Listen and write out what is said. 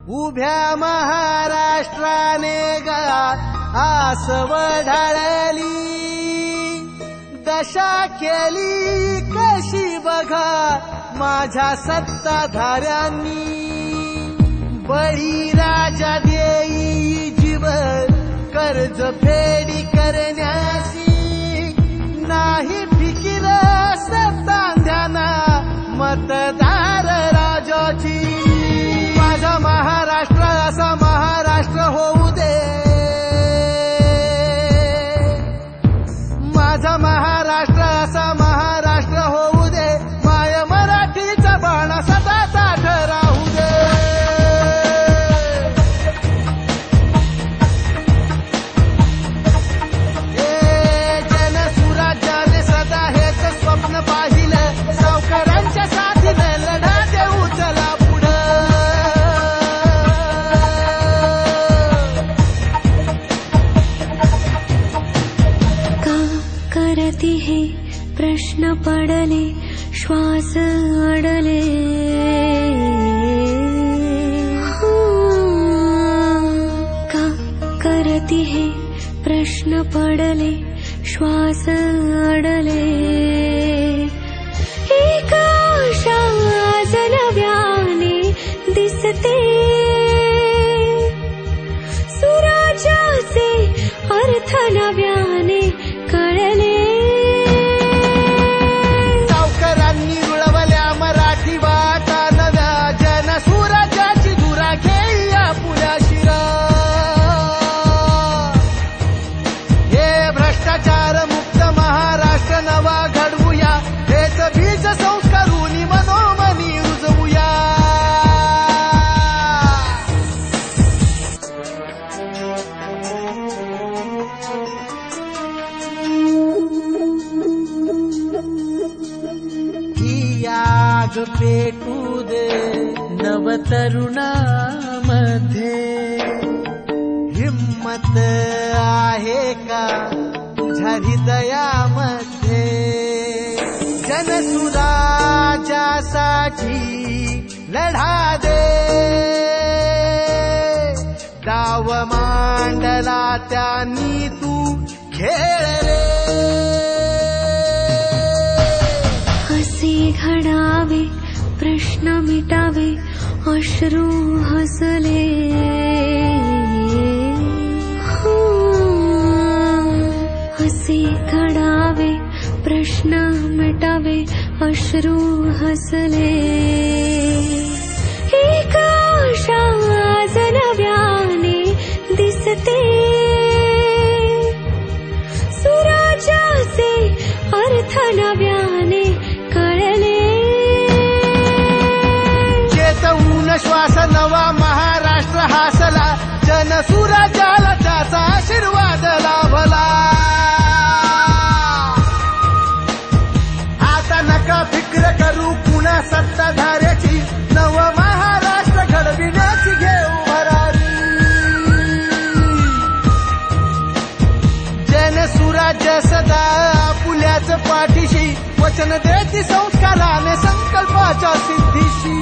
उभ्या महाराष्ट्राने गा आसव ढाळली, दशा केली कशी बघा माझ्या सत्ताधाऱ्यांनी. बळीराजा देई जीव कर्ज फेडी करण्याची, नाही फिकीर सत्तांध्याना मतदार राजाची. माझा महाराष्ट्र असा महाराष्ट्र होऊ दे, माझा महाराष्ट्र असा महाराष्ट्र होऊ दे, माय मराठीचा बाणा सदा ताठ राहू दे. जनसुराज्याने सदा हेच स्वप्न पाहिलं, सावकारांच्या साथीनं लढा देऊ चला पुढं. का करती हे प्रश्न पडले, श्वास अडले. का करती हे प्रश्न पडले, श्वास अडले. एक आशा आज नव्याने दिसते, सुराज्याचे अर्थ नव्याने कळले. सावकारांनी रुळवल्या मराठी वाटा नव्या, जनसुराज्याची धुरा घेऊया पुऱ्या शिरा. हे भ्रष्टाचार मुक्त महाराष्ट्र नवा घडवूया, हेच बीज संस्कारून मनोमनी रुजवूया. ही आग पेटू दे नवतरुणामध्ये, हिम्मत आहे का तुझ्या हृदयामध्ये. जनसुराज्यासाठी लढा दे, डाव मांडला त्यांनी तू खेळले. असे घडावे प्रश्न मिटावे, अश्रू हसले. असे घडावे प्रश्न मिटावे, अश्रू हसले. एक आशा आज नव्याने दिसते, सुराज्याचे अर्थ नव्याने कळले. चेतवून श्वास नवा महाराष्ट्र हासला, जनसुराज्याला त्याचा आशीर्वाद लाभला. आता नका फिक्र करू पुन्हा सत्ताधाऱ्याची, नव महाराष्ट्र घडविण्याची घेऊ भरारी. जनसुराज्य सदा पुल्याच पाठीशी, वचन देती संस्काराने संकल्पाच्या सिद्धीशी.